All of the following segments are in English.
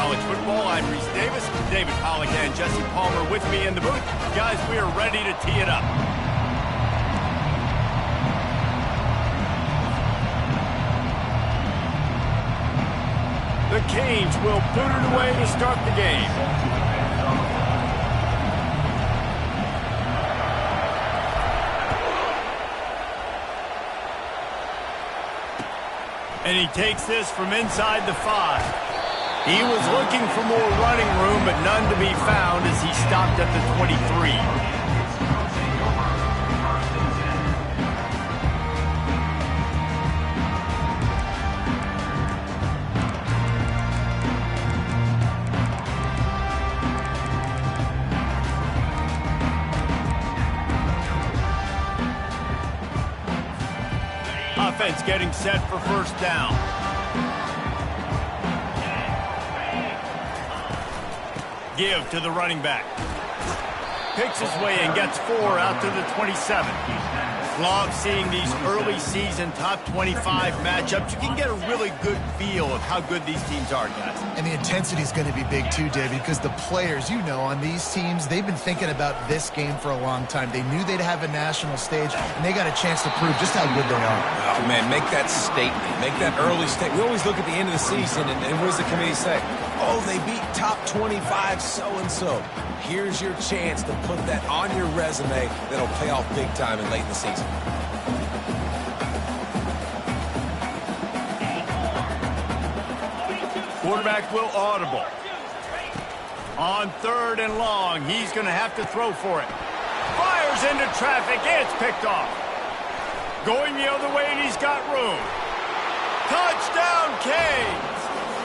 college football. I'm Reese Davis, David Pollack, and Jesse Palmer with me in the booth. Guys, we are ready to tee it up. The Canes will boot it away to start the game. And he takes this from inside the 5. He was looking for more running room, but none to be found as he stopped at the 23. Offense getting set for first down. Give to the running back. Picks his way and gets 4 out to the 27. Love seeing these early season top 25 matchups. You can get a really good feel of how good these teams are, guys. And the intensity is going to be big too, David, because the players, you know, on these teams, they've been thinking about this game for a long time. They knew they'd have a national stage, and they got a chance to prove just how good they are. Oh, man, make that statement. Make that early statement. We always look at the end of the season, and what does the committee say? Oh, they beat top 25 so-and-so. Here's your chance to put that on your resume that'll pay off big time and late in the season. Quarterback will audible. On 3rd and long, he's going to have to throw for it. Fires into traffic, it's picked off. Going the other way, and he's got room. Touchdown, Canes!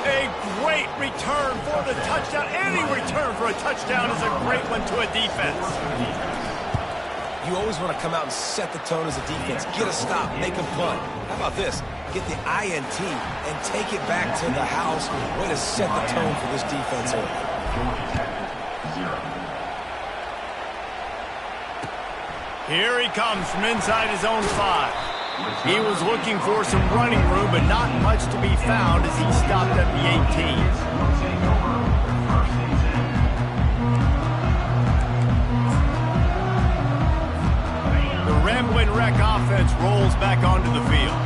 A great return for the touchdown. Any return for a touchdown is a great one to a defense. You always want to come out and set the tone as a defense. Get a stop, make a punt. How about this? Get the INT and take it back to the house. Way to set the tone for this defense early. Here he comes from inside his own 5. He was looking for some running room, but not much to be found as he stopped at the 18. The Rambling Wreck offense rolls back onto the field.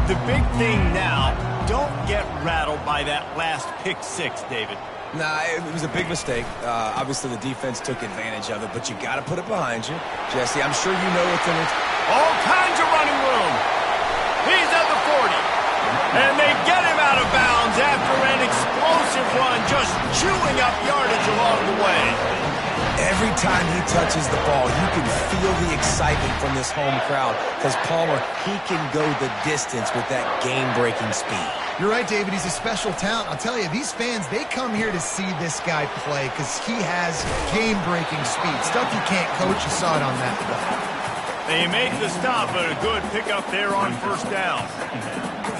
The big thing now, don't get rattled by that last pick 6, David. Nah, it was a big mistake. Obviously, the defense took advantage of it, but you got to put it behind you. Jesse, I'm sure you know what's in it. All kinds of running room. He's at the 40. And they get him out of bounds after an explosive run, just chewing up yardage along the way. Every time he touches the ball, you can feel the excitement from this home crowd because Palmer, he can go the distance with that game-breaking speed. You're right, David. He's a special talent. I'll tell you, these fans, they come here to see this guy play because he has game-breaking speed. Stuff you can't coach. You saw it on that play. They made the stop, but a good pickup there on first down.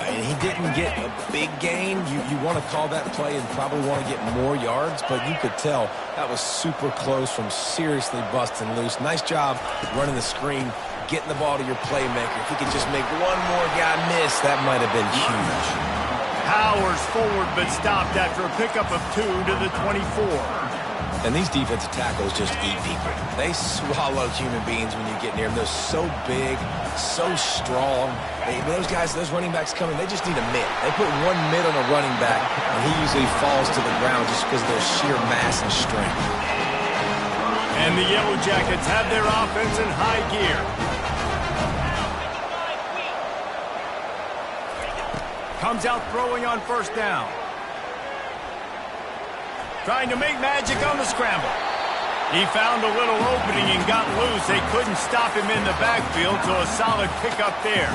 And he didn't get a big gain. You want to call that play and probably want to get more yards, but you could tell that was super close from seriously busting loose. Nice job running the screen, getting the ball to your playmaker. If he could just make one more guy miss, that might have been huge. Powers forward, but stopped after a pickup of 2 to the 24. And these defensive tackles just eat people. They swallow human beings when you get near them. They're so big, so strong. Those guys, those running backs coming, they just need a mid. They put one mid on a running back, and he usually falls to the ground just because of their sheer mass and strength. And the Yellow Jackets have their offense in high gear. Comes out throwing on first down. Trying to make magic on the scramble. He found a little opening and got loose. They couldn't stop him in the backfield, so a solid pickup there.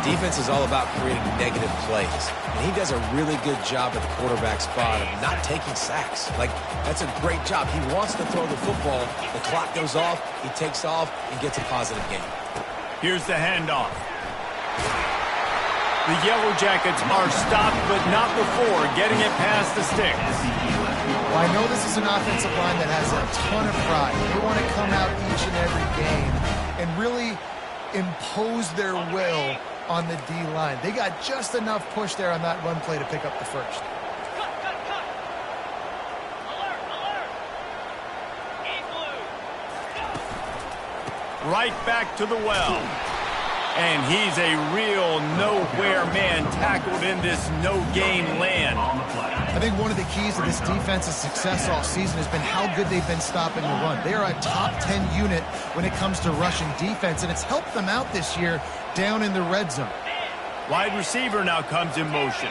Defense is all about creating negative plays. And he does a really good job at the quarterback spot of not taking sacks. Like, that's a great job. He wants to throw the football. The clock goes off, he takes off, and gets a positive gain. Here's the handoff. The Yellow Jackets are stopped, but not before getting it past the sticks. Well, I know this is an offensive line that has a ton of pride. They want to come out each and every game and really impose their will on the D-line. They got just enough push there on that run play to pick up the first. Right back to the well. And he's a real nowhere man tackled in this no-gain land. I think one of the keys to this defense's success all season has been how good they've been stopping the run. They are a top 10 unit when it comes to rushing defense, and it's helped them out this year down in the red zone. Wide receiver now comes in motion.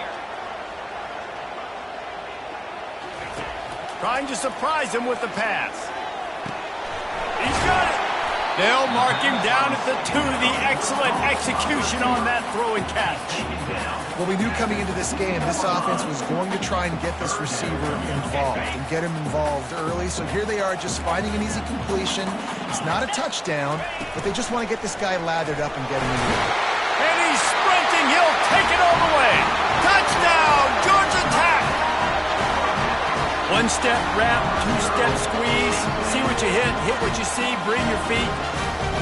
Trying to surprise him with the pass. He's got it. They'll mark him down at the 2. The excellent execution on that throw and catch. Well, we knew coming into this game, this offense was going to try and get this receiver involved and get him involved early. So here they are just finding an easy completion. It's not a touchdown, but they just want to get this guy lathered up and get him in there. And he's sprinting. He'll take it all the way. Touchdown, Georgia Tech. One-step wrap, two-step squeeze. See what you hit what you see, bring your feet.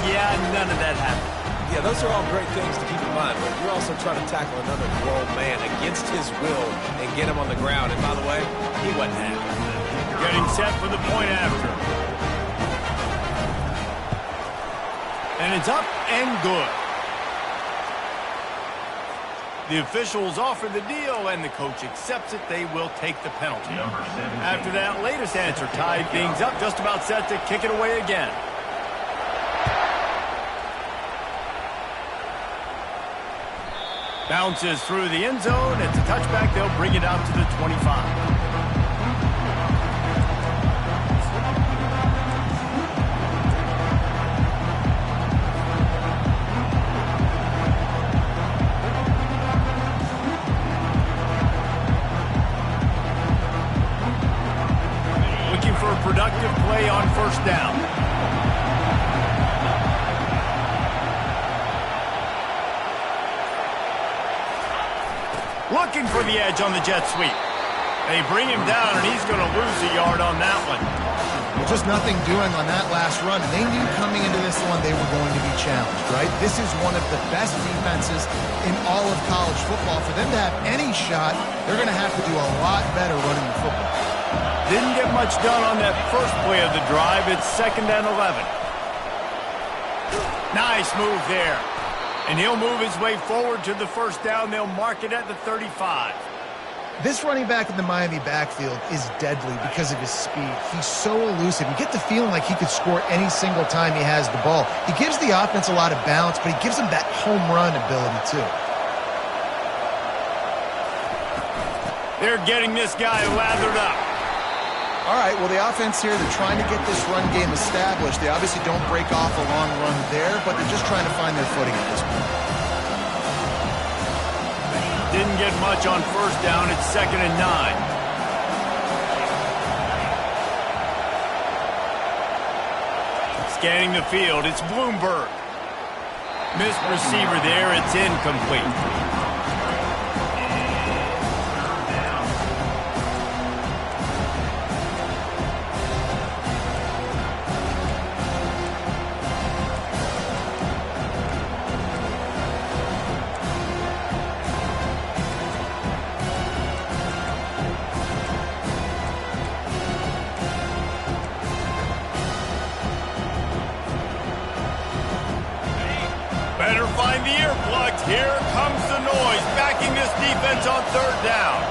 Yeah, none of that happened. Yeah, those are all great things to keep in mind, but you're also trying to tackle another grown man against his will and get him on the ground. And by the way, he wasn't happy. Getting set for the point after. And it's up and good. The officials offer the deal, and the coach accepts it. They will take the penalty. After that latest answer, tied things up, just about set to kick it away again. Bounces through the end zone. It's a touchback. They'll bring it out to the 25. For a productive play on first down. Looking for the edge on the jet sweep. They bring him down, and he's going to lose a yard on that one. Just nothing doing on that last run. And they knew coming into this one they were going to be challenged, right? This is one of the best defenses in all of college football. For them to have any shot, they're going to have to do a lot better running the football. Didn't get much done on that first play of the drive. It's 2nd and 11. Nice move there. And he'll move his way forward to the first down. They'll mark it at the 35. This running back in the Miami backfield is deadly because of his speed. He's so elusive. You get the feeling like he could score any single time he has the ball. He gives the offense a lot of balance, but he gives them that home run ability too. They're getting this guy lathered up. All right, well, the offense here, they're trying to get this run game established. They obviously don't break off a long run there, but they're just trying to find their footing at this point. Didn't get much on first down. It's 2nd and 9. Scanning the field, it's Bloomberg. Missed receiver there, it's incomplete. Better find the earplugs. Here comes the noise, backing this defense on 3rd down.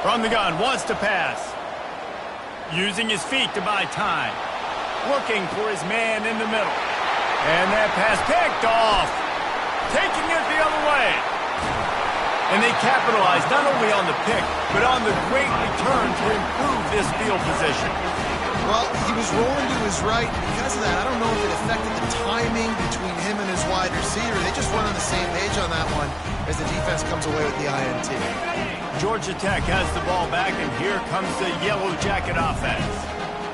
From the gun, wants to pass. Using his feet to buy time. Looking for his man in the middle. And that pass picked off. Taking it the other way. And they capitalized not only on the pick, but on the great return to improve this field position. Well, he was rolling to his right. Because of that, I don't know if it affected the timing between him and his wide receiver. They just weren't on the same page on that one as the defense comes away with the INT. Georgia Tech has the ball back, and here comes the Yellow Jacket offense.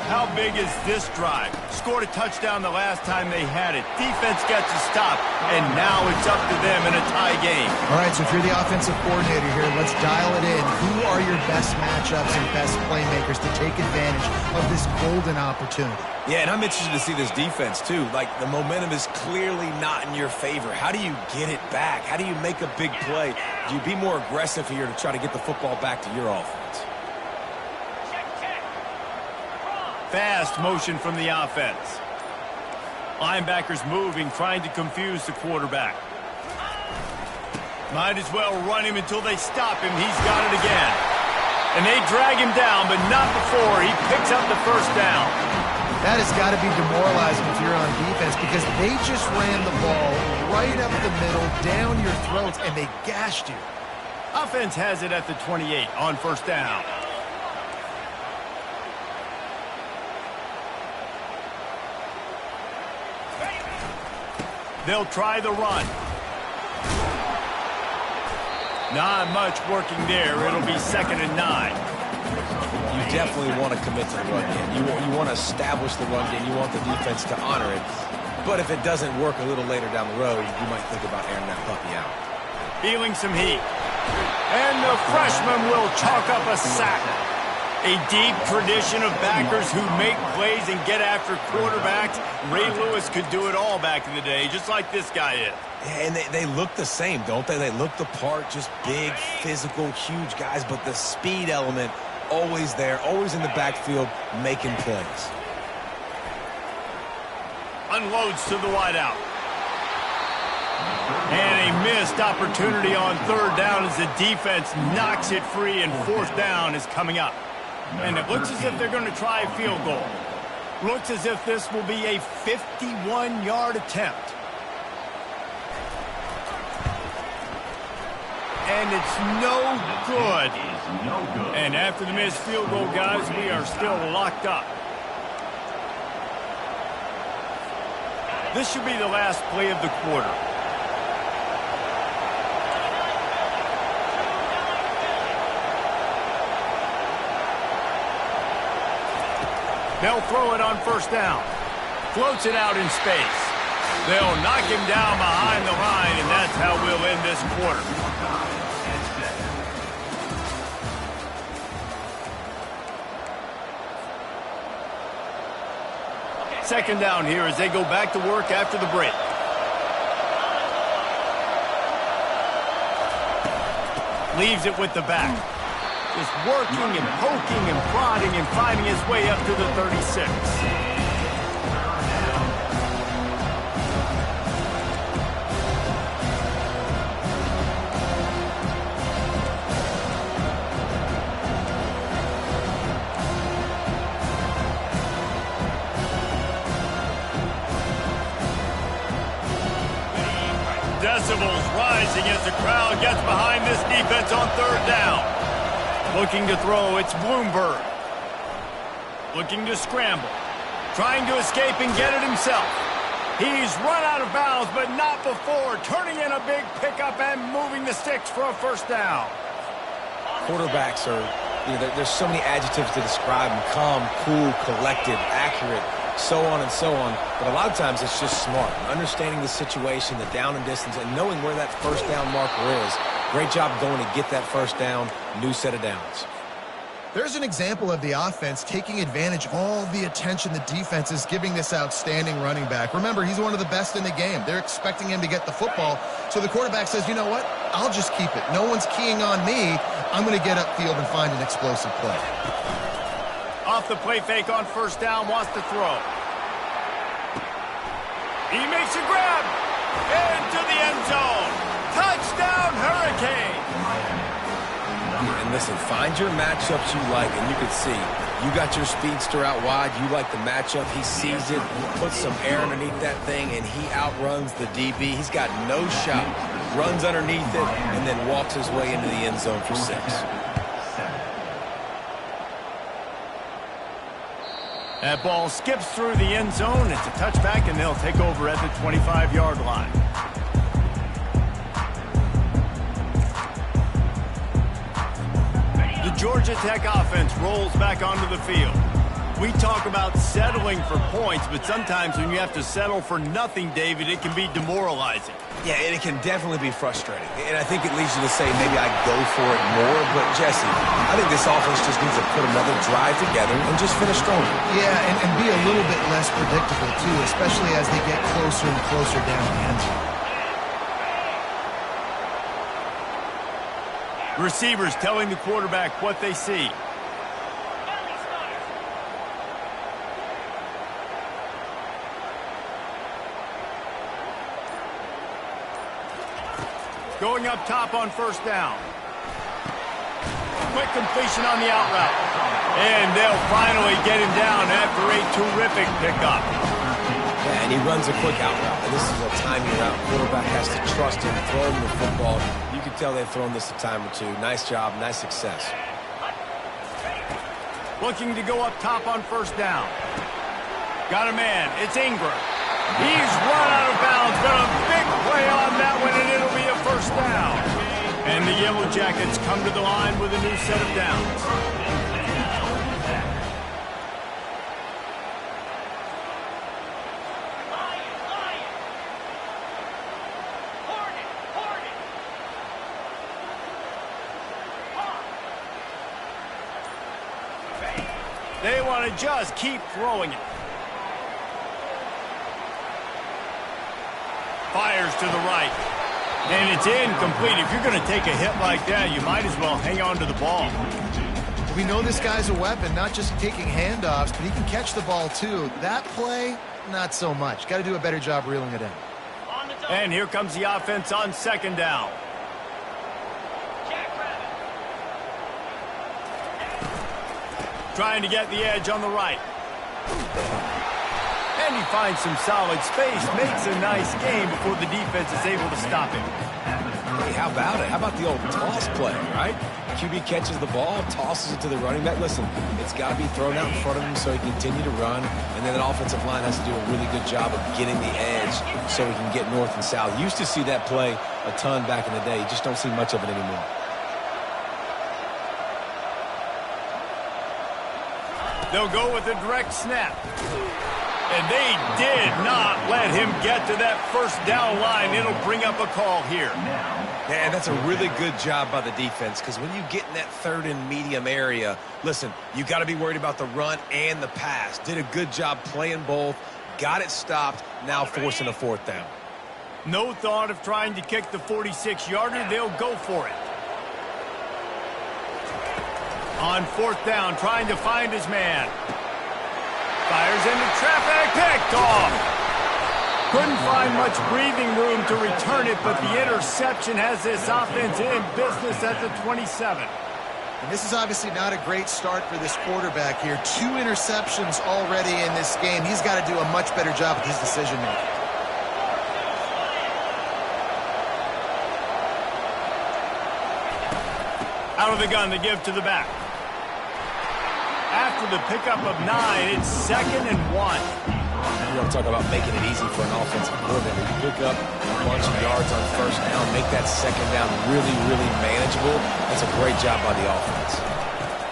How big is this drive? Scored a touchdown the last time they had it. Defense gets a stop, and now it's up to them in a tie game. All right, so if you're the offensive coordinator here, let's dial it in. Who are your best matchups and best playmakers to take advantage of this golden opportunity? Yeah, and I'm interested to see this defense, too. Like, the momentum is clearly not in your favor. How do you get it back? How do you make a big play? Do you be more aggressive here to try to get the football back to your offense? Fast motion from the offense. Linebackers moving, trying to confuse the quarterback. Might as well run him until they stop him. He's got it again. And they drag him down, but not before he picks up the first down. That has got to be demoralizing if you're on defense because they just ran the ball right up the middle, down your throats, and they gashed you. Offense has it at the 28 on first down. They'll try the run. Not much working there. It'll be 2nd and 9. You definitely want to commit to the run game. You want to establish the run game. You want the defense to honor it. But if it doesn't work a little later down the road, you might think about airing that puppy out. Feeling some heat. And the freshman will chalk up a sack. A deep tradition of backers who make plays and get after quarterbacks. Ray Lewis could do it all back in the day, just like this guy is. Yeah, and they look the same, don't they? They look the part, just big, physical, huge guys, but the speed element always there, always in the backfield, making plays. Unloads to the wideout. And a missed opportunity on 3rd down as the defense knocks it free, and 4th down is coming up. And it looks as if they're going to try a field goal. Looks as if this will be a 51-yard attempt. And it's no good. And after the missed field goal, guys, we are still locked up. This should be the last play of the quarter. They'll throw it on first down. Floats it out in space. They'll knock him down behind the line, and that's how we'll end this quarter. Second down here as they go back to work after the break. Leaves it with the back. Just working and poking and prodding and finding his way up to the 36. Decibels rising as the crowd gets behind this defense on 3rd down. Looking to throw, it's Bloomberg. Looking to scramble. Trying to escape and get it himself. He's run out of bounds, but not before turning in a big pickup and moving the sticks for a first down. Quarterbacks are, there's so many adjectives to describe them. Calm, cool, collected, accurate, so on and so on. But a lot of times it's just smart. Understanding the situation, the down and distance, and knowing where that first down marker is. Great job going to get that first down, new set of downs. There's an example of the offense taking advantage of all the attention the defense is giving this outstanding running back. Remember, he's one of the best in the game. They're expecting him to get the football. So the quarterback says, you know what? I'll just keep it. No one's keying on me. I'm going to get upfield and find an explosive play. Off the play fake on first down, wants to throw. He makes a grab into the end zone. Touchdown, Hurricane! And listen, find your matchups you like, and you can see you got your speedster out wide. You like the matchup. He sees it, puts some air underneath that thing, and he outruns the DB. He's got no shot. Runs underneath it, and then walks his way into the end zone for 6. That ball skips through the end zone. It's a touchback, and they'll take over at the 25-yard line. The Georgia Tech offense rolls back onto the field. We talk about settling for points, but sometimes when you have to settle for nothing, David, it can be demoralizing. Yeah, and it can definitely be frustrating. And I think it leads you to say maybe I go for it more. But, Jesse, I think this offense just needs to put another drive together and just finish strong. Yeah, and be a little bit less predictable, too, especially as they get closer and closer down the end zone. Receivers telling the quarterback what they see. Going up top on first down. Quick completion on the out route. And they'll finally get him down after a terrific pickup. Yeah, and he runs a quick out route. And this is a timing route. Quarterback has to trust him, throw him the football. You can tell they've thrown this a time or two. Nice job, nice success. Looking to go up top on first down. Got a man. It's Ingram. He's run out of bounds, but a big play on that one, and it'll be a first down. And the Yellow Jackets come to the line with a new set of downs. They want to just keep throwing it. Fires to the right. And it's incomplete. If you're going to take a hit like that, you might as well hang on to the ball. We know this guy's a weapon, not just taking handoffs, but he can catch the ball too. That play, not so much. Got to do a better job reeling it in. And here comes the offense on second down. Trying to get the edge on the right. And he finds some solid space, makes a nice game before the defense is able to stop him. Hey, how about it? How about the old toss play, right? QB catches the ball, tosses it to the running back. Listen, it's got to be thrown out in front of him so he can continue to run. And then that offensive line has to do a really good job of getting the edge so he can get north and south. Used to see that play a ton back in the day. You just don't see much of it anymore. They'll go with a direct snap. And they did not let him get to that first down line. It'll bring up a call here. Man, that's a really good job by the defense, because when you get in that third and medium area, listen, you got to be worried about the run and the pass. Did a good job playing both, got it stopped, now forcing a fourth down. No thought of trying to kick the 46-yarder. They'll go for it. On fourth down, trying to find his man. Fires into traffic, picked off. Couldn't find much breathing room to return it, but the interception has this offense in business at the 27. And this is obviously not a great start for this quarterback here. 2 interceptions already in this game. He's got to do a much better job with his decision-making. Out of the gun to give to the back. After the pickup of 9, it's 2nd and 1. You want to talk about making it easy for an offensive coordinator. You pick up a bunch of yards on first down, make that second down really, really manageable. That's a great job by the offense.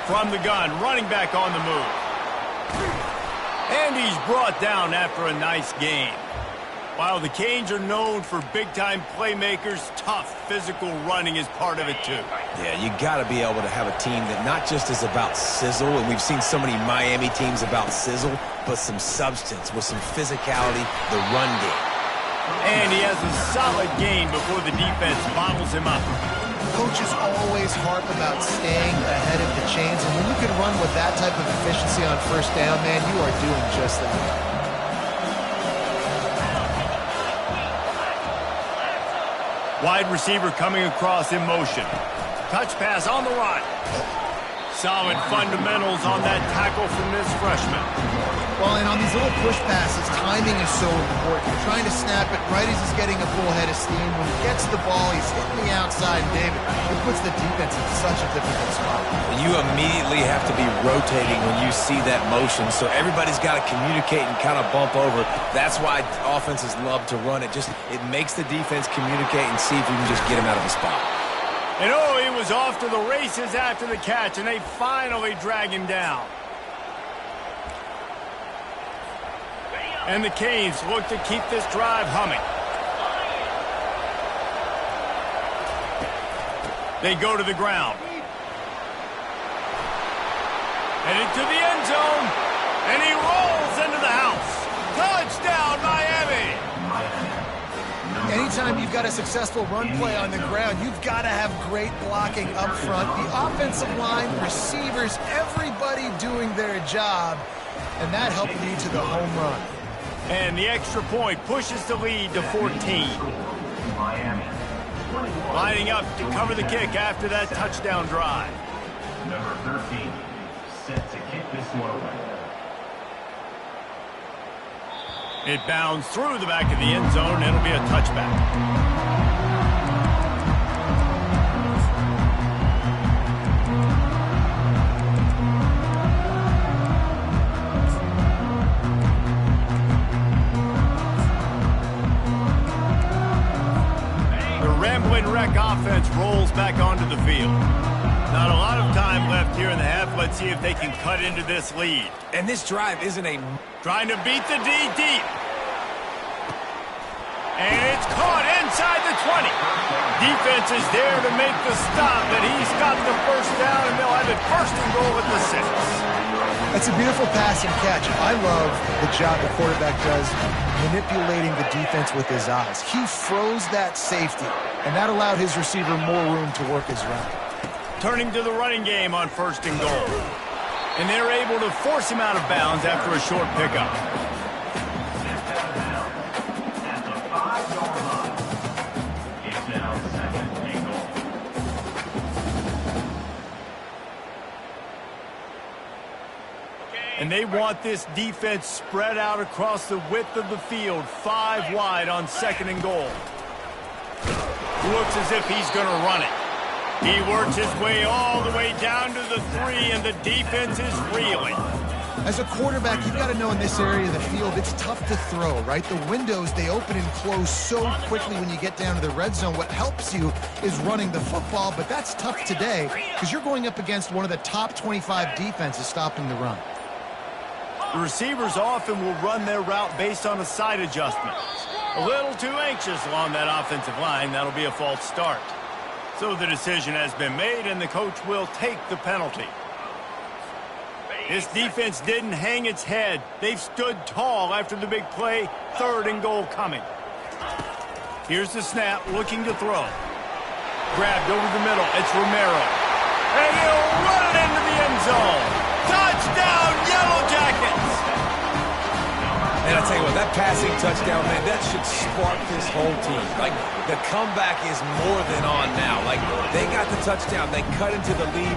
From the gun, running back on the move. And he's brought down after a nice game. While the Canes are known for big-time playmakers, tough physical running is part of it too. Yeah, you got to be able to have a team that not just is about sizzle, and we've seen so many Miami teams about sizzle, but some substance with some physicality, the run game. And he has a solid game before the defense bottles him up. Coaches always harp about staying ahead of the chains, and when you can run with that type of efficiency on first down, man, you are doing just that. Wide receiver coming across in motion. Touch pass on the right. Solid fundamentals on that tackle from this freshman. Well, and on these little push passes, timing is so important. You're trying to snap it right as he's getting a full head of steam. When he gets the ball, he's hitting the outside, David. It puts the defense in such a difficult spot. You immediately have to be rotating when you see that motion, so everybody's got to communicate and kind of bump over. That's why offenses love to run it. It makes the defense communicate and see if you can just get him out of the spot. And oh, he was off to the races after the catch, and they finally drag him down. And the Canes look to keep this drive humming. They go to the ground. Headed to the end zone. And he rolls into the house. Touchdown, Miami! Anytime you've got a successful run play on the ground, you've got to have great blocking up front. The offensive line, receivers, everybody doing their job. And that helped lead to the home run. And the extra point pushes the lead to 14. Lining up to cover the kick after that touchdown drive. Number 13, set to kick this one away. It bounds through the back of the end zone. It'll be a touchback. Offense rolls back onto the field. Not a lot of time left here in the half. Let's see if they can cut into this lead. And this drive isn't a... Trying to beat the D deep. And it's caught inside the 20. Defense is there to make the stop, but he's got the first down, and they'll have it first and goal at the 6. That's a beautiful pass and catch. I love the job the quarterback does manipulating the defense with his eyes. He froze that safety, and that allowed his receiver more room to work his route. Turning to the running game on first and goal. And they're able to force him out of bounds after a short pickup. And they want this defense spread out across the width of the field, 5 wide on second and goal. Looks as if he's going to run it. He works his way all the way down to the 3, and the defense is reeling. As a quarterback, you've got to know in this area of the field, it's tough to throw, right? The windows, they open and close so quickly when you get down to the red zone. What helps you is running the football, but that's tough today because you're going up against one of the top 25 defenses stopping the run. The receivers often will run their route based on a side adjustment. A little too anxious along that offensive line. That'll be a false start. So the decision has been made, and the coach will take the penalty. This defense didn't hang its head. They've stood tall after the big play. Third and goal coming. Here's the snap, looking to throw. Grabbed over the middle. It's Romero. And he'll run it into the end zone. Touchdown, Yellow Jackets! And I tell you what, that passing touchdown, man, that should spark this whole team. Like, the comeback is more than on now. Like, they got the touchdown. They cut into the lead.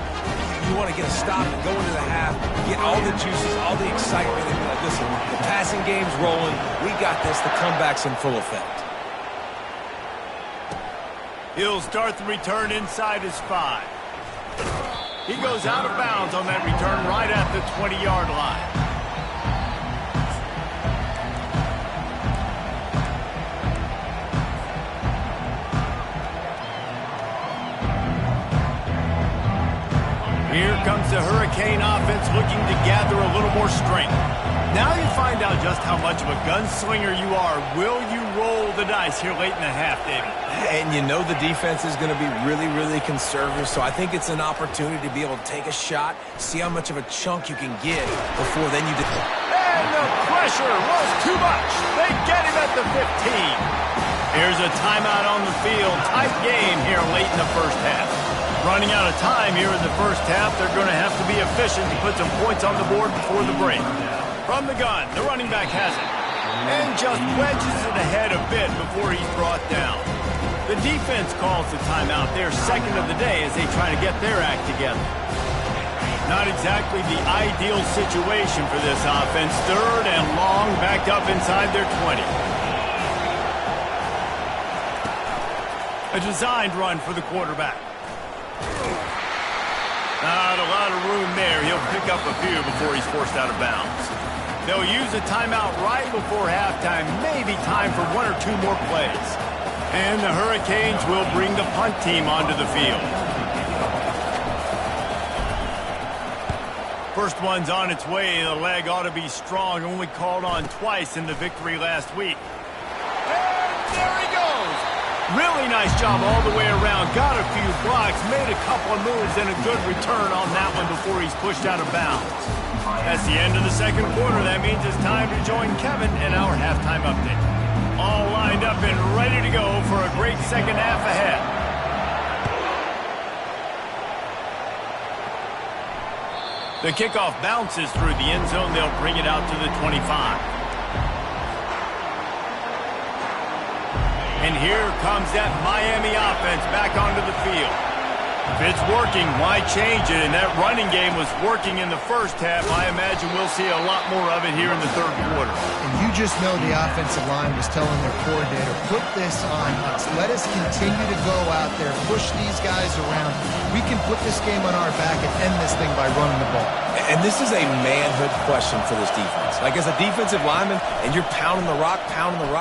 You want to get a stop and go into the half, get all the juices, all the excitement, and be like, listen, the passing game's rolling. We got this. The comeback's in full effect. He'll start the return inside his 5. He goes out of bounds on that return right at the 20-yard line. Here comes the Hurricane offense looking to gather a little more strength. Now you find out just how much of a gunslinger you are. Will you roll the dice here late in the half, David? And you know the defense is going to be really, really conservative, so I think it's an opportunity to be able to take a shot, see how much of a chunk you can get before then you... And the pressure was too much. They get him at the 15. Here's a timeout on the field. Tight game here late in the first half. Running out of time here in the first half, they're going to have to be efficient to put some points on the board before the break. From the gun, the running back has it. And just wedges it ahead a bit before he's brought down. The defense calls the timeout, their second of the day, as they try to get their act together. Not exactly the ideal situation for this offense. Third and long, backed up inside their 20. A designed run for the quarterback. Not a lot of room there. He'll pick up a few before he's forced out of bounds. They'll use a timeout right before halftime. Maybe time for 1 or 2 more plays. And the Hurricanes will bring the punt team onto the field. First one's on its way. The leg ought to be strong. Only called on twice in the victory last week. And there he goes. Really nice job all the way around. Got a few blocks, made a couple of moves, and a good return on that one before he's pushed out of bounds. That's the end of the second quarter. That means it's time to join Kevin in our halftime update. All lined up and ready to go for a great second half ahead. The kickoff bounces through the end zone. They'll bring it out to the 25. And here comes that Miami offense back onto the field. If it's working, why change it? And that running game was working in the first half. I imagine we'll see a lot more of it here in the third quarter. And you just know the offensive line was telling their coordinator, put this on us. Let us continue to go out there, push these guys around. We can put this game on our back and end this thing by running the ball. And this is a manhood question for this defense. Like, as a defensive lineman, and you're pounding the rock,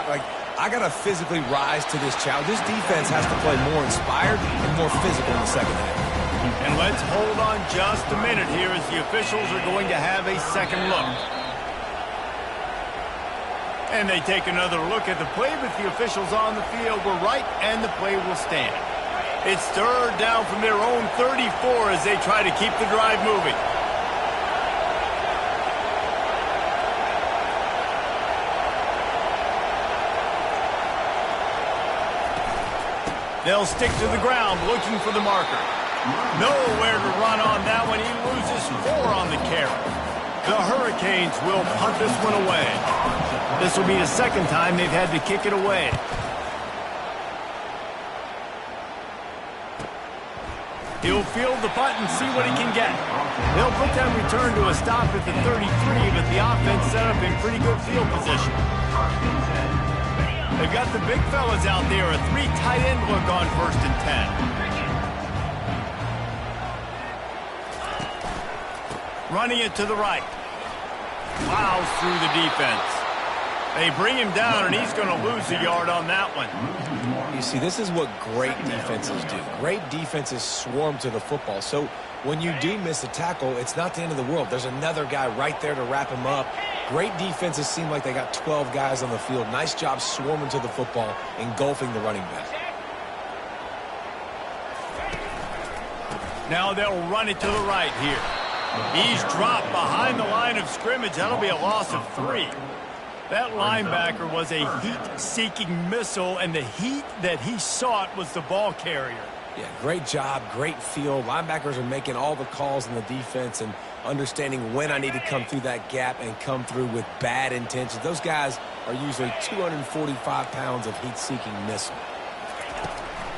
like, I got to physically rise to this challenge. This defense has to play more inspired and more physical in the second half. And let's hold on just a minute here as the officials are going to have a second look. And they take another look at the play, but the officials on the field were right, and the play will stand. It's third down from their own 34 as they try to keep the drive moving. They'll stick to the ground looking for the marker. Nowhere to run on that one. He loses 4 on the carry. The Hurricanes will punt this one away. This will be the second time they've had to kick it away. He'll field the punt and see what he can get. They'll put that return to a stop at the 33, but the offense set up in pretty good field position. They've got the big fellas out there, a 3 tight end look on 1st and 10. Running it to the right. Plows through the defense. They bring him down, and he's going to lose a yard on that one. You see, this is what great defenses do. Great defenses swarm to the football. So when you do miss a tackle, it's not the end of the world. There's another guy right there to wrap him up. Great defenses seem like they got 12 guys on the field. Nice job swarming to the football, engulfing the running back. Now they'll run it to the right here. He's dropped behind the line of scrimmage. That'll be a loss of 3. That linebacker was a heat-seeking missile, and the heat that he sought was the ball carrier. Yeah, great job, great feel. Linebackers are making all the calls in the defense and understanding when I need to come through that gap and come through with bad intentions. Those guys are usually 245 pounds of heat-seeking missile.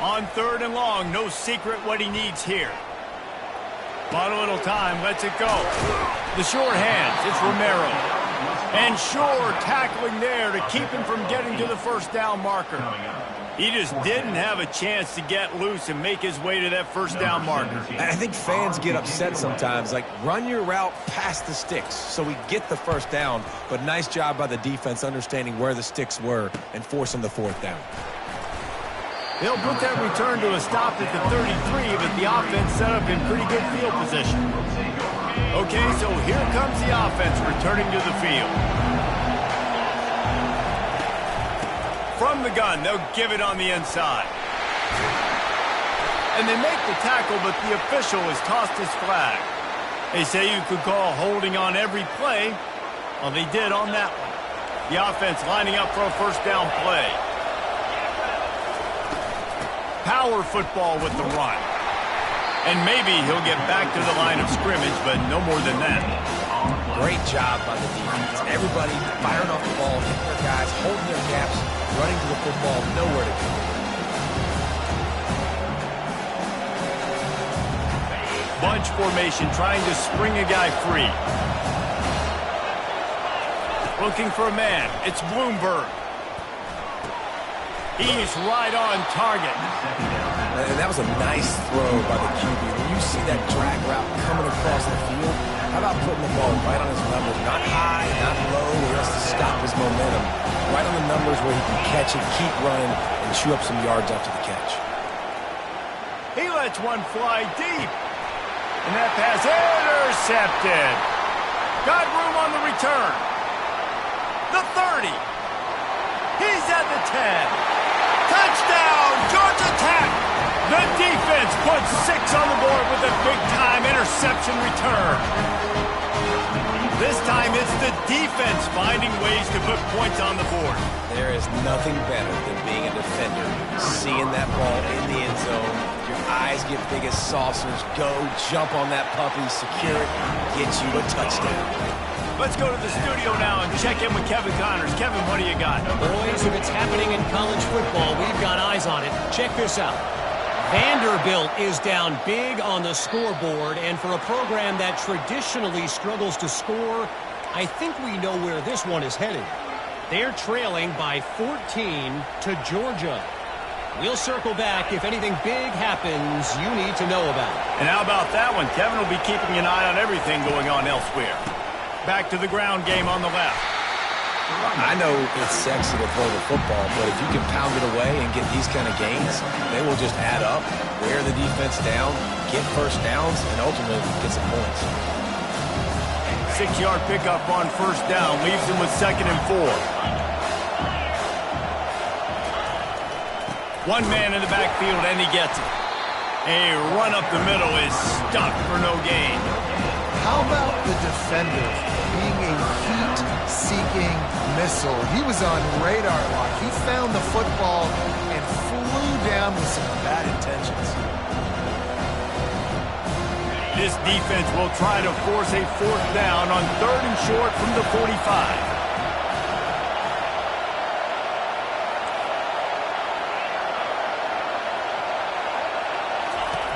On 3rd and long, no secret what he needs here. But a little time, lets it go. The short hands, it's Romero. And Shore tackling there to keep him from getting to the 1st down marker. He just didn't have a chance to get loose and make his way to that 1st down marker. And I think fans get upset sometimes, like, run your route past the sticks so we get the 1st down, but nice job by the defense understanding where the sticks were and forcing the 4th down. They'll put that return to a stop at the 33, but the offense set up in pretty good field position. Okay, so here comes the offense returning to the field. From the gun, they'll give it on the inside. And they make the tackle, but the official has tossed his flag. They say you could call holding on every play. Well, they did on that one. The offense lining up for a 1st down play. Power football with the run. And maybe he'll get back to the line of scrimmage, but no more than that. Great job by the defense. Everybody firing off the ball, hitting their guys, holding their gaps, running to the football, nowhere to go. Bunch formation, trying to spring a guy free. Looking for a man. It's Bloomberg. He's right on target. And that was a nice throw by the QB. When you see that drag route coming across the field, how about putting the ball right on his numbers? Not high, not low, where he has to stop his momentum. Right on the numbers where he can catch it, keep running, and chew up some yards after the catch. He lets one fly deep. And that pass intercepted. Got room on the return. The 30. He's at the 10. Touchdown, Georgia Tech! The defense puts 6 on the board with a big-time interception return. This time it's the defense finding ways to put points on the board. There is nothing better than being a defender, seeing that ball in the end zone. Your eyes get big as saucers. Go, jump on that puppy, secure it, get you a touchdown. Let's go to the studio now and check in with Kevin Connors. Kevin, what do you got? Boys, if it's happening in college football, we've got eyes on it. Check this out. Vanderbilt is down big on the scoreboard, and for a program that traditionally struggles to score, I think we know where this one is headed. They're trailing by 14 to Georgia. We'll circle back if anything big happens you need to know about. And how about that one? Kevin will be keeping an eye on everything going on elsewhere. Back to the ground game on the left. I know it's sexy to throw the football, but if you can pound it away and get these kind of gains, they will just add up, wear the defense down, get first downs, and ultimately get some points. 6-yard pickup on first down leaves him with 2nd and 4. One man in the backfield, and he gets it. A run up the middle is stuck for no gain. How about the defender being a heat-seeking missile? He was on radar lock. He found the football and flew down with some bad intentions. This defense will try to force a 4th down on 3rd and short from the 45.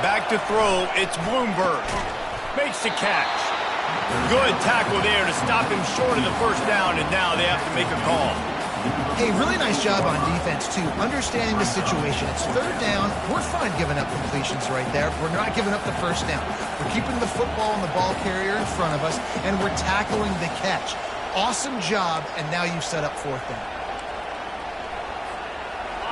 Back to throw, it's Bloomberg. Makes the catch. Good tackle there to stop him short of the 1st down, and now they have to make a call. Hey, really nice job on defense, too. Understanding the situation. It's 3rd down. We're fine giving up completions right there. We're not giving up the 1st down. We're keeping the football and the ball carrier in front of us, and we're tackling the catch. Awesome job, and now you've set up 4th down.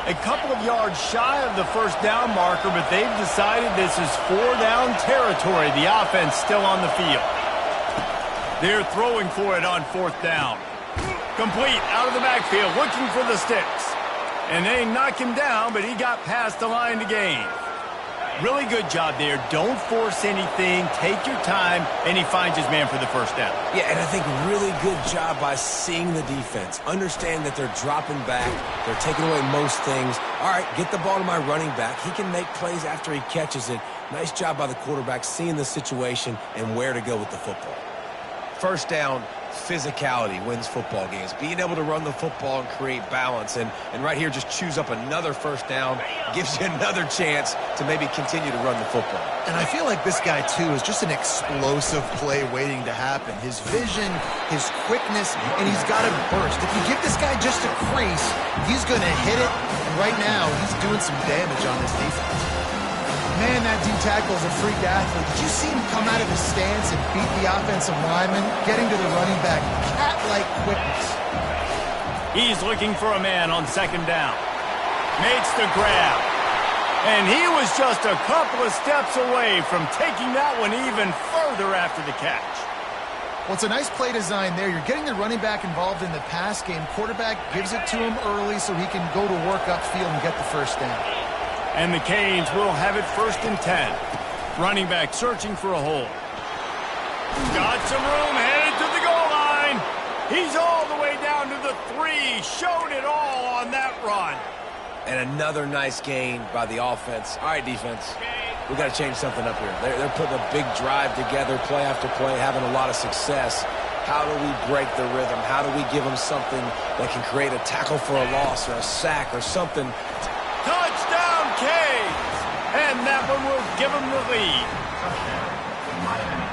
A couple of yards shy of the 1st down marker, but they've decided this is 4-down territory. The offense still on the field. They're throwing for it on 4th down. Complete out of the backfield, looking for the sticks. And they knock him down, but he got past the line to gain. Really good job there. Don't force anything. Take your time, and he finds his man for the 1st down. Yeah, and I think really good job by seeing the defense. Understand that they're dropping back. They're taking away most things. All right, get the ball to my running back. He can make plays after he catches it. Nice job by the quarterback seeing the situation and where to go with the football. 1st down, physicality wins football games. Being able to run the football and create balance. And right here, just choose up another 1st down. Gives you another chance to maybe continue to run the football. And I feel like this guy, too, is just an explosive play waiting to happen. His vision, his quickness, and he's got a burst. If you give this guy just a crease, he's going to hit it. And right now, he's doing some damage on this defense. Man, that D-tackle is a freak athlete. Did you see him come out of his stance and beat the offensive lineman, getting to the running back? Cat-like quickness. He's looking for a man on 2nd down. Makes the grab. And he was just a couple of steps away from taking that one even further after the catch. Well, it's a nice play design there. You're getting the running back involved in the pass game. Quarterback gives it to him early so he can go to work upfield and get the 1st down. And the Canes will have it 1st and 10. Running back searching for a hole. Got some room, headed to the goal line. He's all the way down to the 3. Showed it all on that run. And another nice gain by the offense. All right, defense. We got to change something up here. They're putting a big drive together, play after play, having a lot of success. How do we break the rhythm? How do we give them something that can create a tackle for a loss or a sack or something? Touchdown, Canes! And that one will give them the lead.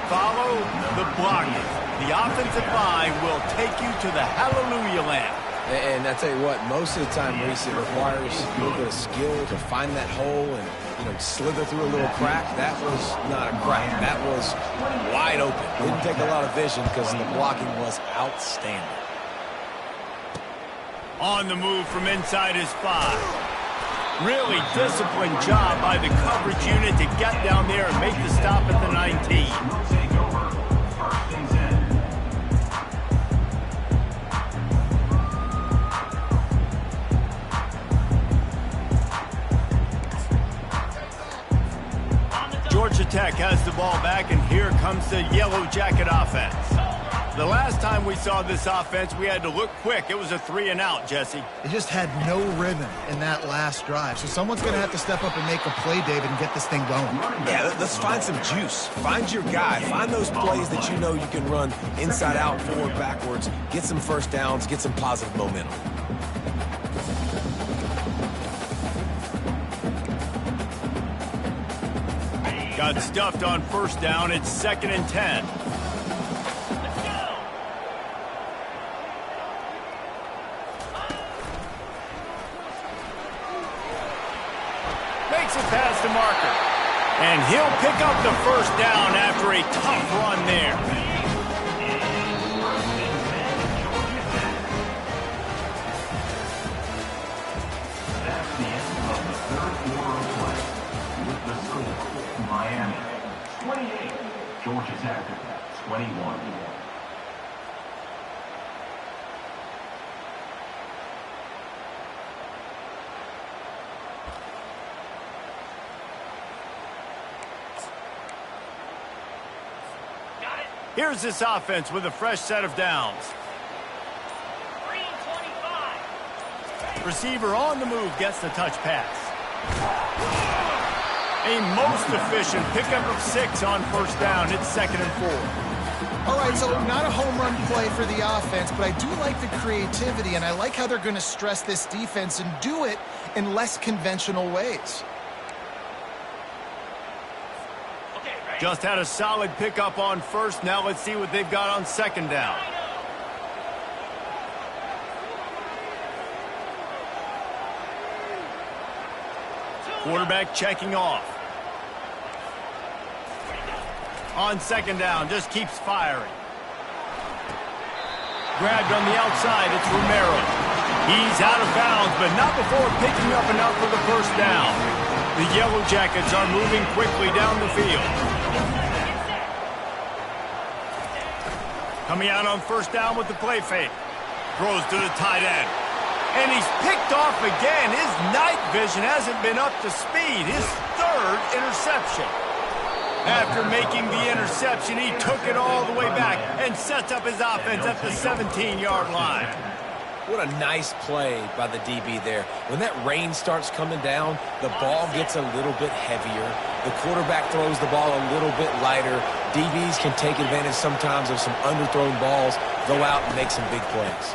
Follow the blocking. The offensive line will take you to the hallelujah land. And I tell you what, most of the time, Reese, it requires a little bit of skill to find that hole and, slither through a little crack. That was not a crack. That was wide open. Didn't take a lot of vision because the blocking was outstanding. On the move from inside his 5. Really disciplined job by the coverage unit to get down there and make the stop at the 19. Georgia Tech has the ball back, and here comes the Yellow Jacket offense. The last time we saw this offense, we had to look quick. It was a 3-and-out, Jesse. They just had no rhythm in that last drive. So someone's going to have to step up and make a play, David, and get this thing going. Yeah, let's find some juice. Find your guy. Find those plays that you know you can run inside out, forward, backwards. Get some first downs. Get some positive momentum. Got stuffed on first down. It's 2nd and 10. Makes it past the marker. And he'll pick up the first down after a tough run there. That's the end of the third quarter of play. With the score, Miami 28, Georgia Tech 21. Here's this offense with a fresh set of downs. Receiver on the move gets the touch pass. A most efficient pickup of 6 on first down. It's 2nd and 4. All right, so not a home run play for the offense, but I do like the creativity, and I like how they're going to stress this defense and do it in less conventional ways. Just had a solid pickup on first. Now let's see what they've got on 2nd down. Quarterback checking off. On 2nd down, just keeps firing. Grabbed on the outside, it's Romero. He's out of bounds, but not before picking up enough for the first down. The Yellow Jackets are moving quickly down the field. Coming out on first down with the play fake. Throws to the tight end. And he's picked off again. His night vision hasn't been up to speed. His 3rd interception. After making the interception, he took it all the way back and sets up his offense at the 17-yard line. What a nice play by the DB there. When that rain starts coming down, the ball gets a little bit heavier. The quarterback throws the ball a little bit lighter. DBs can take advantage sometimes of some underthrown balls, go out and make some big plays.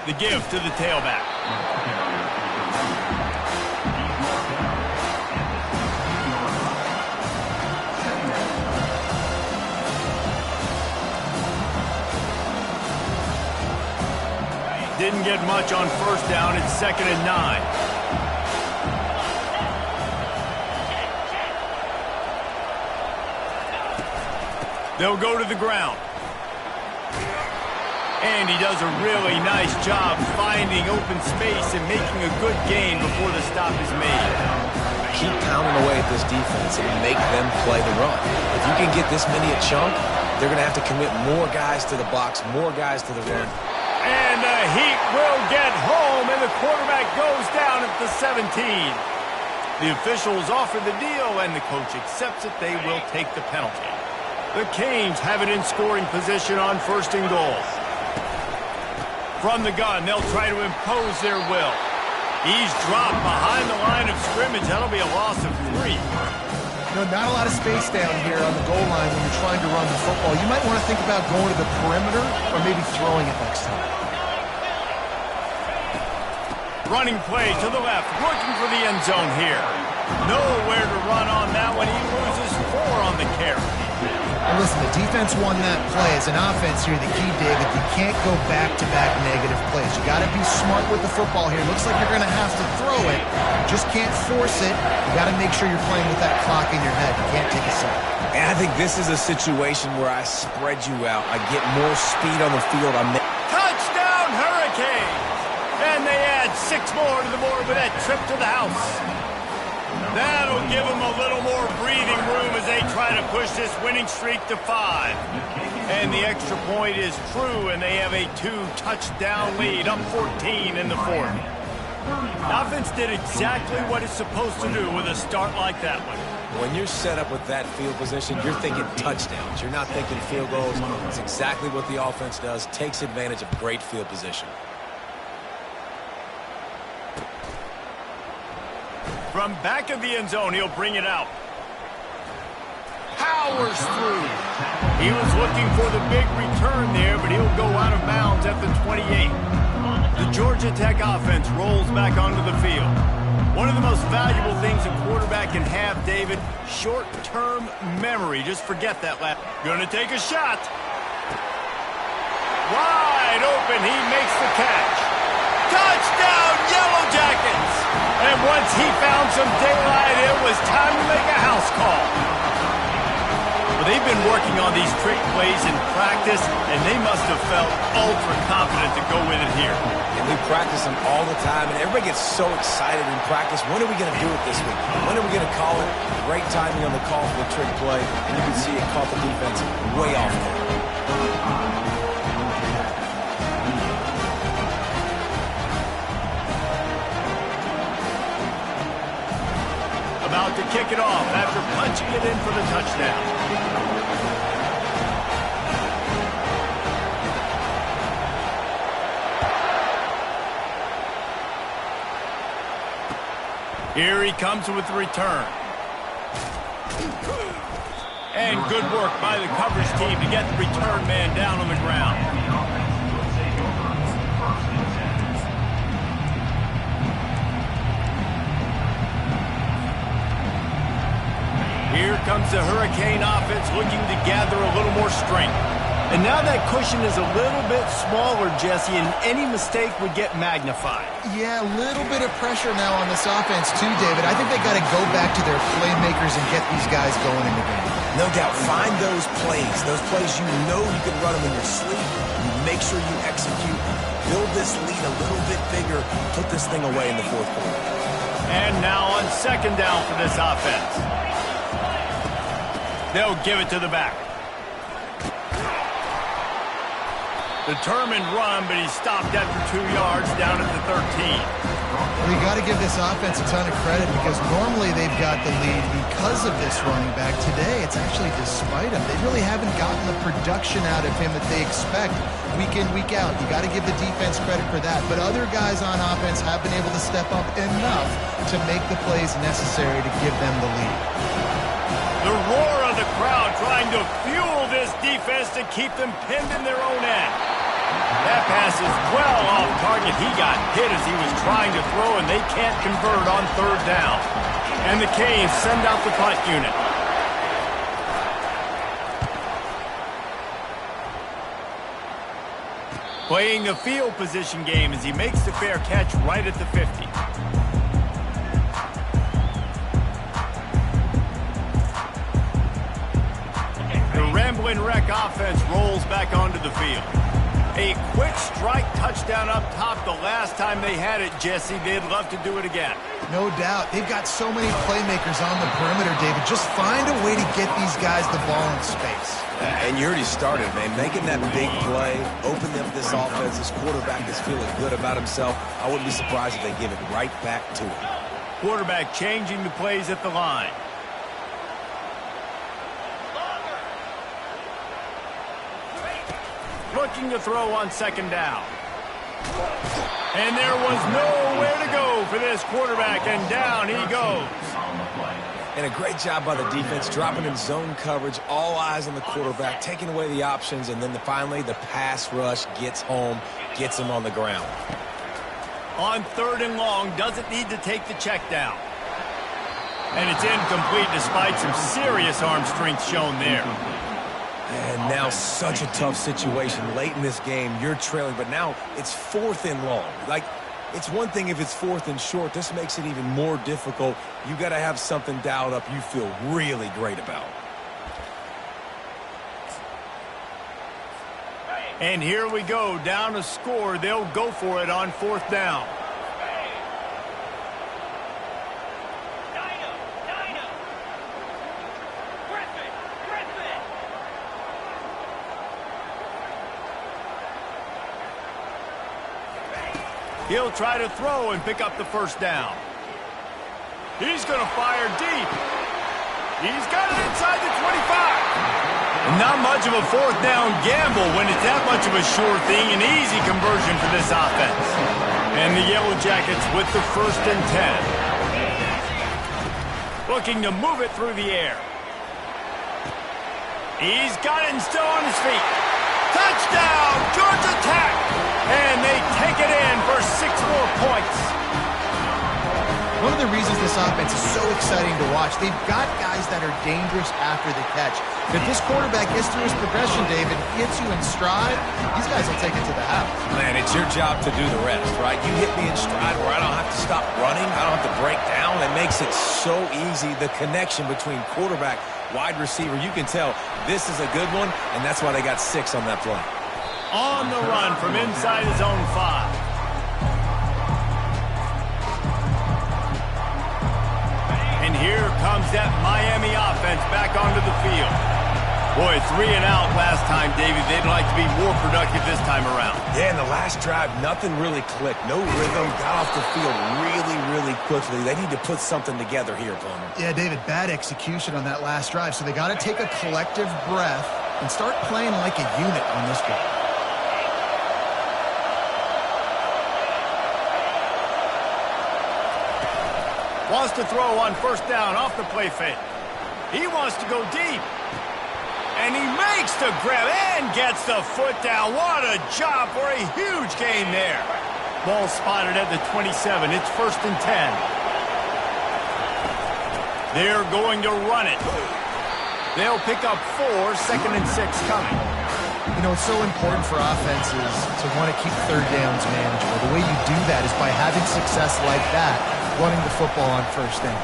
The give to the tailback. Didn't get much on first down. It's 2nd and 9. They'll go to the ground. And he does a really nice job finding open space and making a good gain before the stop is made. Keep pounding away at this defense and make them play the run. If you can get this many a chunk, they're going to have to commit more guys to the box, more guys to the run. And the Heat will get home, and the quarterback goes down at the 17. The officials offer the deal, and the coach accepts it. They will take the penalty. The Canes have it in scoring position on 1st and goal. From the gun, they'll try to impose their will. He's dropped behind the line of scrimmage. That'll be a loss of 3. No, not a lot of space down here on the goal line when you're trying to run the football. You might want to think about going to the perimeter or maybe throwing it next time. Running play to the left, looking for the end zone here. Nowhere to run on that one. He loses 4 on the carry. And listen, the defense won that play. As an offense here, the key, David, you can't go back-to-back negative plays. You got to be smart with the football here. Looks like you're going to have to throw it. You just can't force it. You got to make sure you're playing with that clock in your head. You can't take a sack. And I think this is a situation where I spread you out. I get more speed on the field. Touchdown, Hurricanes! And they add 6 more to the board with that trip to the house. That'll give them a little more breathing room as they try to push this winning streak to 5. And the extra point is true, and they have a 2-touchdown lead, up 14 in the 4th. Offense did exactly what it's supposed to do with a start like that one. When you're set up with that field position, you're thinking touchdowns. You're not thinking field goals. It's exactly what the offense does. Takes advantage of great field position. From back of the end zone, he'll bring it out. Powers through. He was looking for the big return there, but he'll go out of bounds at the 28. The Georgia Tech offense rolls back onto the field. One of the most valuable things a quarterback can have, David, short-term memory. Just forget that last. Gonna take a shot. Wide open, he makes the catch. Touchdown, Yellow Jackets! And once he found some daylight, it was time to make a house call. Well, they've been working on these trick plays in practice, and they must have felt ultra confident to go with it here. And we practice them all the time, and everybody gets so excited in practice. When are we going to do it this week? When are we going to call it? Great timing on the call for the trick play, and you can see it caught the defense way off there. About to kick it off after punching it in for the touchdown. Here he comes with the return. And good work by the coverage team to get the return man down on the ground. Here comes the Hurricane offense looking to gather a little more strength. And now that cushion is a little bit smaller, Jesse, and any mistake would get magnified. Yeah, a little bit of pressure now on this offense too, David. I think they got to go back to their playmakers and get these guys going in the game. No doubt. Find those plays you know you can run them in your sleep. You make sure you execute. Build this lead a little bit bigger. Put this thing away in the fourth quarter. And now on second down for this offense. They'll give it to the back. Determined run, but he stopped after 2 yards down at the 13. Well, you got to give this offense a ton of credit because normally they've got the lead because of this running back. Today, it's actually despite him. They really haven't gotten the production out of him that they expect week in, week out. You got to give the defense credit for that. But other guys on offense have been able to step up enough to make the plays necessary to give them the lead. The roar of the crowd trying to fuel this defense to keep them pinned in their own end. That pass is well off target. He got hit as he was trying to throw, and they can't convert on third down. And the Canes send out the punt unit. Playing the field position game as he makes the fair catch right at the 50. Wreck offense rolls back onto the field. A quick strike touchdown up top the last time they had it, Jesse. They'd love to do it again. No doubt. They've got so many playmakers on the perimeter, David. Just find a way to get these guys the ball in space. And you already started, man. Making that big play, opening up this offense. This quarterback is feeling good about himself. I wouldn't be surprised if they give it right back to him. Quarterback changing the plays at the line. Looking to throw on second down. And there was nowhere to go for this quarterback, and down he goes. And a great job by the defense, dropping in zone coverage, all eyes on the quarterback, taking away the options, and then finally the pass rush gets home, gets him on the ground. On third and long, doesn't need to take the check down. And it's incomplete despite some serious arm strength shown there. And now such a tough situation. Late in this game, you're trailing, but now it's fourth and long. Like, it's one thing if it's fourth and short. This makes it even more difficult. You got to have something dialed up you feel really great about. And here we go, down a score. They'll go for it on fourth down. He'll try to throw and pick up the first down. He's going to fire deep. He's got it inside the 25. Not much of a fourth down gamble when it's that much of a sure thing. An easy conversion for this offense. And the Yellow Jackets with the 1st and 10. Looking to move it through the air. He's got it and still on his feet. Touchdown, Georgia Tech! And they take it in for 6 more points. One of the reasons this offense is so exciting to watch, they've got guys that are dangerous after the catch. If this quarterback gets through his progression, David, hits you in stride, these guys will take it to the house. Man, it's your job to do the rest, right? You hit me in stride where I don't have to stop running. I don't have to break down. It makes it so easy. The connection between quarterback, wide receiver, you can tell this is a good one, and that's why they got 6 on that play. On the run from inside his own 5. And here comes that Miami offense back onto the field. Boy, 3 and out last time, David. They'd like to be more productive this time around. Yeah, in the last drive, nothing really clicked. No rhythm. Got off the field really, really quickly. They need to put something together here, Palmer. Yeah, David, bad execution on that last drive. So they got to take a collective breath and start playing like a unit on this drive. Wants to throw on 1st down off the play fake. He wants to go deep. And he makes the grab and gets the foot down. What a job for a huge gain there. Ball spotted at the 27. It's 1st and 10. They're going to run it. They'll pick up 4, 2nd and 6 coming. You know, it's so important for offenses to want to keep 3rd downs manageable. The way you do that is by having success like that, running the football on 1st down.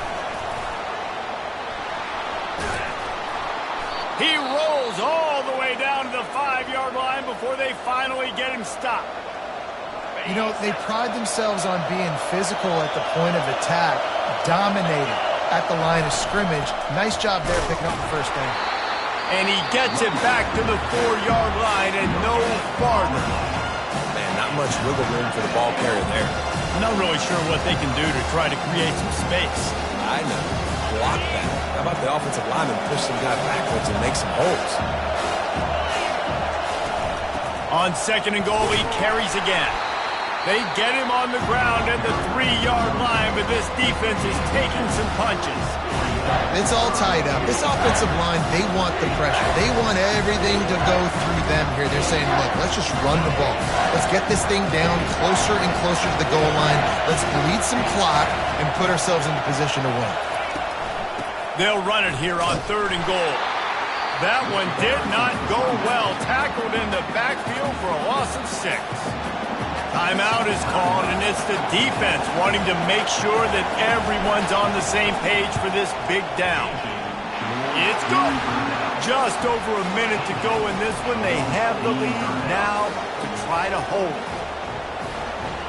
He rolls all the way down to the 5-yard line before they finally get him stopped. You know, they pride themselves on being physical at the point of attack, dominating at the line of scrimmage. Nice job there picking up the 1st down. And he gets it back to the 4-yard line and no farther. Man, not much wiggle room for the ball carrier there. I'm not really sure what they can do to try to create some space. I know. Block that. How about the offensive lineman push some guy backwards and make some holes? On 2nd and goal, he carries again. They get him on the ground at the 3-yard line, but this defense is taking some punches. It's all tied up. This offensive line, they want the pressure. They want everything to go through them here. They're saying, look, let's just run the ball. Let's get this thing down closer and closer to the goal line. Let's bleed some clock and put ourselves into position to win. They'll run it here on 3rd and goal. That one did not go well. Tackled in the backfield for a loss of 6. Timeout is called, and it's the defense wanting to make sure that everyone's on the same page for this big down. It's good. Just over a minute to go in this one. They have the lead now to try to hold it.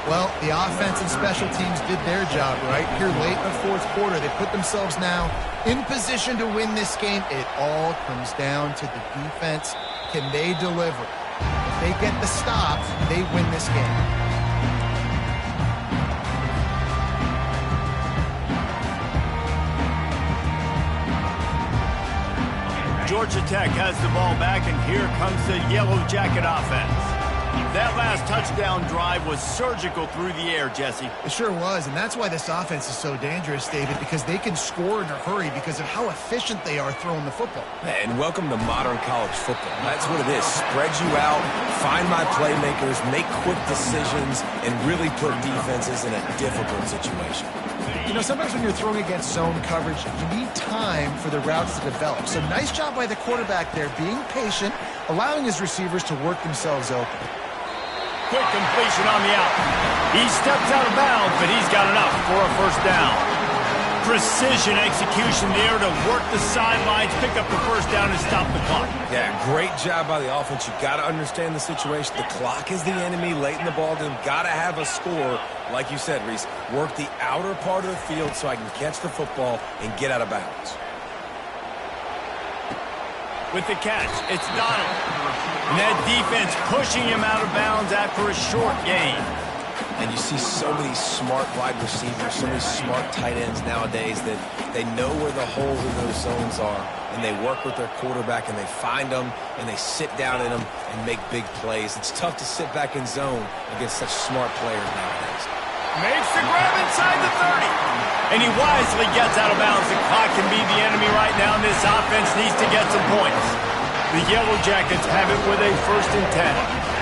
Well, the offense and special teams did their job right here late in the 4th quarter. They put themselves now in position to win this game. It all comes down to the defense. Can they deliver? If they get the stop, they win this game. Georgia Tech has the ball back, and here comes the Yellow Jacket offense. That last touchdown drive was surgical through the air, Jesse. It sure was, and that's why this offense is so dangerous, David, because they can score in a hurry because of how efficient they are throwing the football. And welcome to modern college football. That's what it is. Spread you out, find my playmakers, make quick decisions, and really put defenses in a difficult situation. You know, sometimes when you're throwing against zone coverage, you need time for the routes to develop. So nice job by the quarterback there, being patient, allowing his receivers to work themselves open. Quick completion on the out. He steps out of bounds, but he's got enough for a 1st down. Precision execution there to work the sidelines, pick up the 1st down, and stop the clock. Yeah, great job by the offense. You got to understand the situation. The clock is the enemy late in the ball game. Got to have a score, like you said, Reese. Work the outer part of the field so I can catch the football and get out of bounds. With the catch, it's Donald. And that defense pushing him out of bounds after a short gain. And you see so many smart wide receivers, so many smart tight ends nowadays that they know where the holes in those zones are, and they work with their quarterback, and they find them, and they sit down in them and make big plays. It's tough to sit back in zone against such smart players nowadays. Makes the grab inside the 30. And he wisely gets out of bounds. The clock can be the enemy right now, and this offense needs to get some points. The Yellow Jackets have it with a 1st and 10.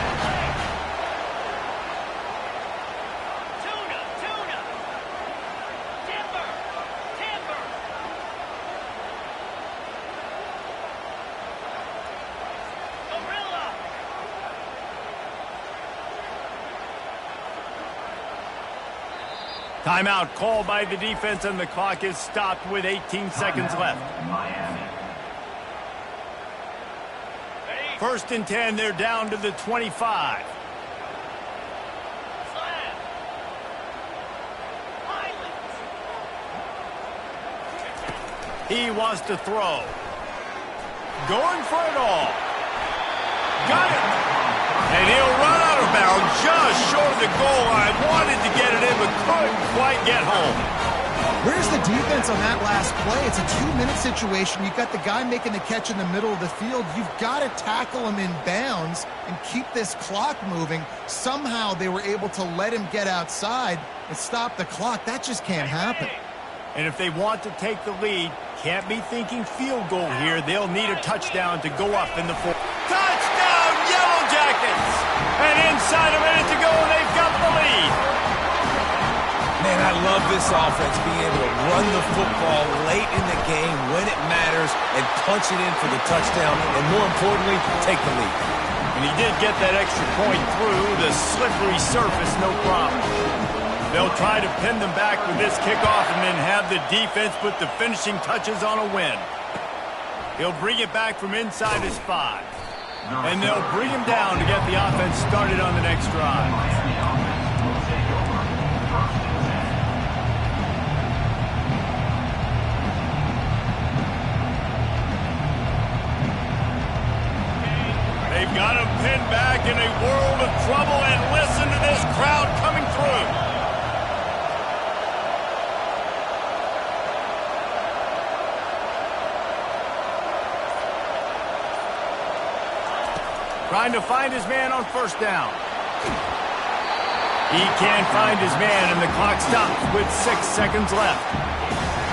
Timeout called by the defense, and the clock is stopped with 18 seconds left. Miami. 1st and 10, they're down to the 25. He wants to throw. Going for it all. Got it. And he'll run out of bounds just short of the goal line. Wanted to get it in, but couldn't quite get home. Where's the defense on that last play? It's a 2-minute situation. You've got the guy making the catch in the middle of the field. You've got to tackle him in bounds and keep this clock moving. Somehow they were able to let him get outside and stop the clock. That just can't happen. And if they want to take the lead, can't be thinking field goal here. They'll need a touchdown to go up in the 4th. Touchdown, Yellow Jackets! And inside a minute to go, they've got the lead. Man, I love this offense, being able to run the football late in the game when it matters and punch it in for the touchdown, and more importantly, take the lead. And he did get that extra point through the slippery surface, no problem. They'll try to pin them back with this kickoff and then have the defense put the finishing touches on a win. He'll bring it back from inside his 5. And they'll bring him down to get the offense started on the next drive. They've got him pinned back in a world of trouble, and listen to this crowd coming through. Trying to find his man on 1st down. He can't find his man, and the clock stops with 6 seconds left.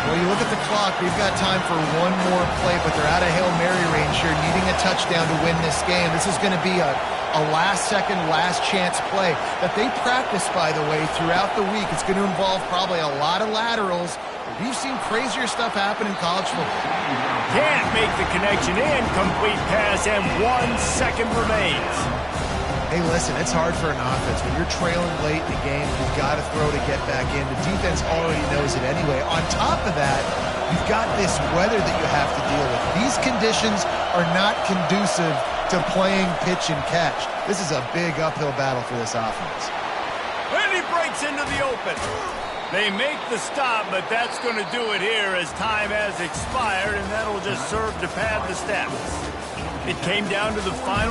Well, you look at the clock, we've got time for one more play, but they're out of Hail Mary range here, needing a touchdown to win this game. This is going to be a last-second, last-chance play that they practice, by the way, throughout the week. It's going to involve probably a lot of laterals. We've seen crazier stuff happen in college football. Can't make the connection. Incomplete pass, and 1 second remains. Hey, listen, it's hard for an offense. When you're trailing late in the game, you've got to throw to get back in. The defense already knows it anyway. On top of that, you've got this weather that you have to deal with. These conditions are not conducive to playing pitch and catch. This is a big uphill battle for this offense. And he breaks into the open. They make the stop, but that's going to do it here as time has expired, and that'll just serve to pad the stats. It came down to the final